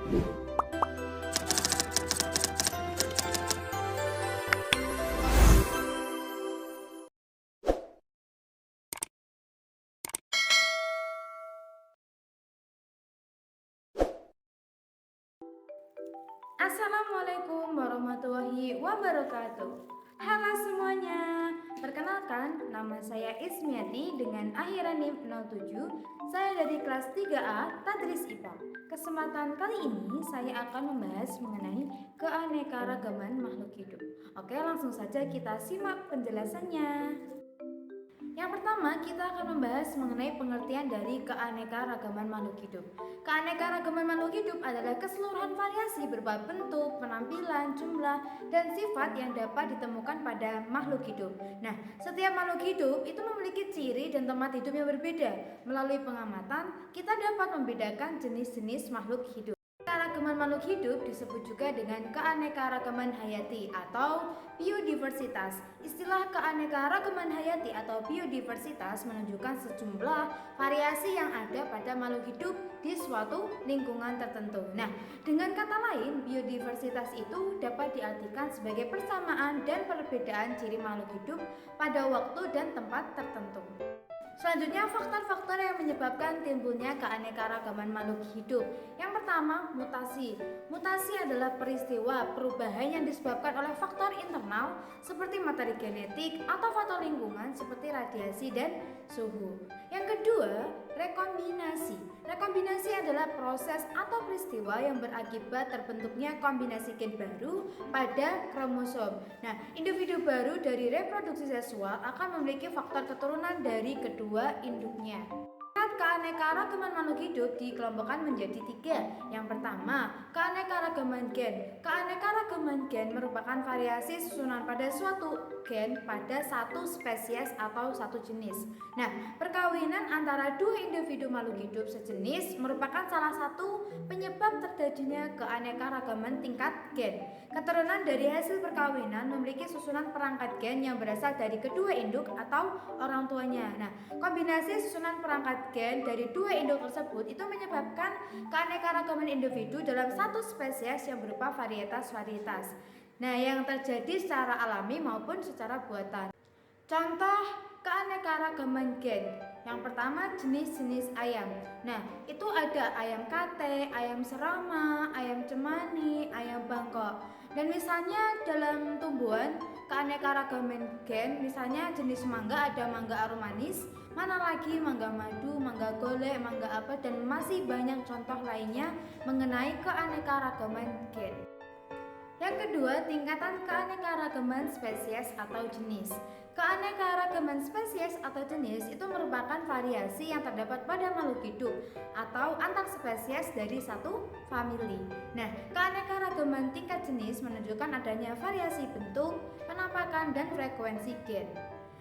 Assalamualaikum warahmatullahi wabarakatuh. Halo semuanya, perkenalkan nama saya Ismiati dengan akhiran NIM 07. Saya dari kelas 3A Tadris IPA. Kesempatan kali ini saya akan membahas mengenai keanekaragaman makhluk hidup. Oke, langsung saja kita simak penjelasannya. Yang pertama, kita akan membahas mengenai pengertian dari keanekaragaman makhluk hidup. Keanekaragaman makhluk hidup adalah keseluruhan variasi berupa bentuk, penampilan, jumlah, dan sifat yang dapat ditemukan pada makhluk hidup. Nah, setiap makhluk hidup itu memiliki ciri dan tempat hidup yang berbeda. Melalui pengamatan, kita dapat membedakan jenis-jenis makhluk hidup. Keanekaragaman makhluk hidup disebut juga dengan keanekaragaman hayati atau biodiversitas. Istilah keanekaragaman hayati atau biodiversitas menunjukkan sejumlah variasi yang ada pada makhluk hidup di suatu lingkungan tertentu. Nah, dengan kata lain, biodiversitas itu dapat diartikan sebagai persamaan dan perbedaan ciri makhluk hidup pada waktu dan tempat tertentu. Selanjutnya, faktor-faktor yang menyebabkan timbulnya keanekaragaman makhluk hidup. Yang pertama, mutasi. Mutasi adalah peristiwa perubahan yang disebabkan oleh faktor internal seperti materi genetik atau faktor lingkungan seperti radiasi dan suhu. Yang kedua, rekombinasi. Rekombinasi adalah proses atau peristiwa yang berakibat terbentuknya kombinasi gen baru pada kromosom. Nah, individu baru dari reproduksi seksual akan memiliki faktor keturunan dari kedua induknya. Keanekaragaman makhluk hidup dikelompokkan menjadi tiga. Yang pertama, keanekaragaman gen. Keanekaragaman gen merupakan variasi susunan pada suatu gen pada satu spesies atau satu jenis. Nah, perkawinan antara dua individu makhluk hidup sejenis merupakan salah satu penyebab terjadinya keanekaragaman tingkat gen. Keturunan dari hasil perkawinan memiliki susunan perangkat gen yang berasal dari kedua induk atau orang tuanya. Nah, kombinasi susunan perangkat gen dari dua induk tersebut itu menyebabkan keanekaragaman individu dalam satu spesies yang berupa varietas-varietas. Nah, yang terjadi secara alami maupun secara buatan. Contoh keanekaragaman gen. Yang pertama, jenis-jenis ayam. Nah, itu ada ayam kate, ayam serama, ayam cemani, ayam bangkok. Dan misalnya dalam tumbuhan keanekaragaman gen, misalnya jenis mangga ada mangga aromanis, mana lagi mangga madu, mangga golek, mangga apa, dan masih banyak contoh lainnya mengenai keanekaragaman gen. Yang kedua, tingkatan keanekaragaman spesies atau jenis. Keanekaragaman spesies atau jenis itu merupakan variasi yang terdapat pada makhluk hidup atau antar spesies dari satu famili. Nah, keanekaragaman tingkat jenis menunjukkan adanya variasi bentuk, penampakan, dan frekuensi gen.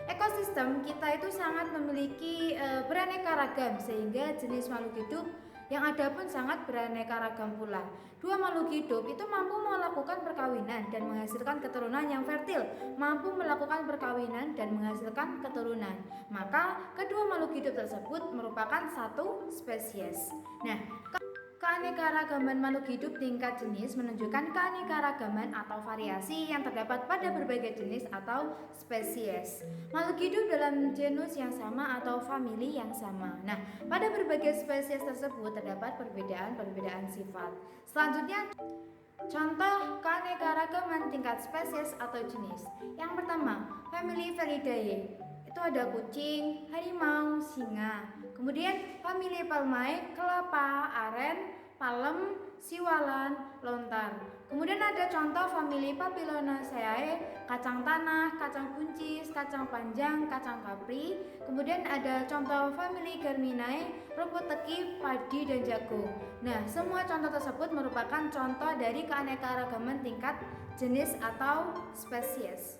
Ekosistem kita itu sangat memiliki beraneka ragam sehingga jenis makhluk hidup yang ada pun sangat beraneka ragam pula. Dua makhluk hidup itu mampu melakukan perkawinan dan menghasilkan keturunan yang fertil, mampu melakukan perkawinan dan menghasilkan keturunan. Maka kedua makhluk hidup tersebut merupakan satu spesies. Nah, keanekaragaman makhluk hidup tingkat jenis menunjukkan keanekaragaman atau variasi yang terdapat pada berbagai jenis atau spesies makhluk hidup dalam genus yang sama atau famili yang sama. Nah, pada berbagai spesies tersebut terdapat perbedaan-perbedaan sifat. Selanjutnya, contoh keanekaragaman tingkat spesies atau jenis. Yang pertama, famili Felidae. Itu ada kucing, harimau, singa. Kemudian famili Palmae, kelapa, aren, palem, siwalan, lontar. Kemudian ada contoh famili Papilionaceae, kacang tanah, kacang buncis, kacang panjang, kacang kapri. Kemudian ada contoh famili Germinae, rumput teki, padi, dan jagung. Nah, semua contoh tersebut merupakan contoh dari keanekaragaman tingkat jenis atau spesies.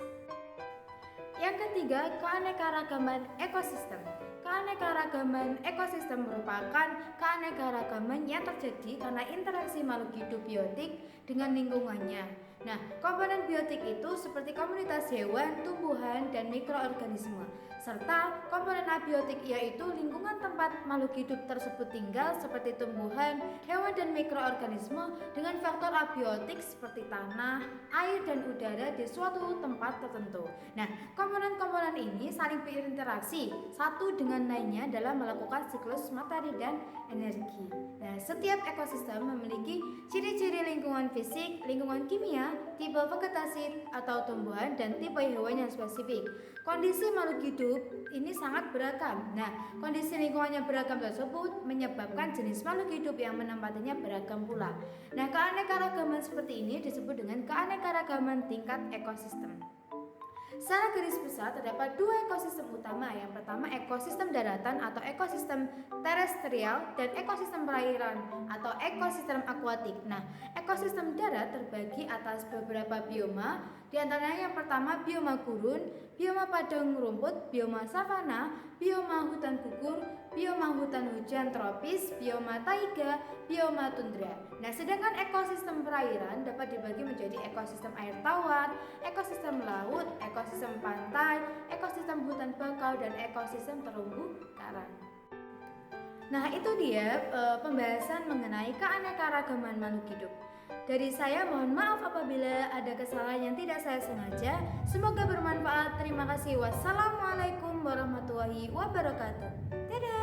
Yang ketiga, keanekaragaman ekosistem. Keanekaragaman ekosistem merupakan keanekaragaman yang terjadi karena interaksi makhluk hidup biotik dengan lingkungannya. Nah, komponen biotik itu seperti komunitas hewan, tumbuhan, dan mikroorganisme. serta komponen abiotik yaitu lingkungan tempat makhluk hidup tersebut tinggal seperti tumbuhan, hewan dan mikroorganisme dengan faktor abiotik seperti tanah, air dan udara di suatu tempat tertentu. Nah, komponen-komponen ini saling berinteraksi satu dengan lainnya dalam melakukan siklus materi dan energi. Nah, setiap ekosistem memiliki ciri-ciri lingkungan fisik, lingkungan kimia, tipe vegetasi atau tumbuhan dan tipe hewan yang spesifik. Kondisi makhluk hidup ini sangat beragam. Nah, kondisi lingkungannya beragam tersebut menyebabkan jenis makhluk hidup yang menempatinya beragam pula. Nah, keanekaragaman seperti ini disebut dengan keanekaragaman tingkat ekosistem. Secara garis besar terdapat dua ekosistem utama. Yang pertama ekosistem daratan atau ekosistem terestrial dan ekosistem perairan atau ekosistem akuatik. Nah, ekosistem darat terbagi atas beberapa bioma, di antaranya yang pertama bioma gurun, bioma padang rumput, bioma savana, bioma hutan gugur, bioma hutan hujan tropis, bioma taiga, bioma tundra. Nah, sedangkan ekosistem perairan dapat dibagi menjadi ekosistem air tawar, ekosistem laut, ekosistem pantai, ekosistem hutan bakau, dan ekosistem terumbu karang. Nah, itu dia pembahasan mengenai keanekaragaman makhluk hidup. Dari saya mohon maaf apabila ada kesalahan yang tidak saya sengaja. Semoga bermanfaat. Terima kasih. Wassalamualaikum warahmatullahi wabarakatuh. Dadah.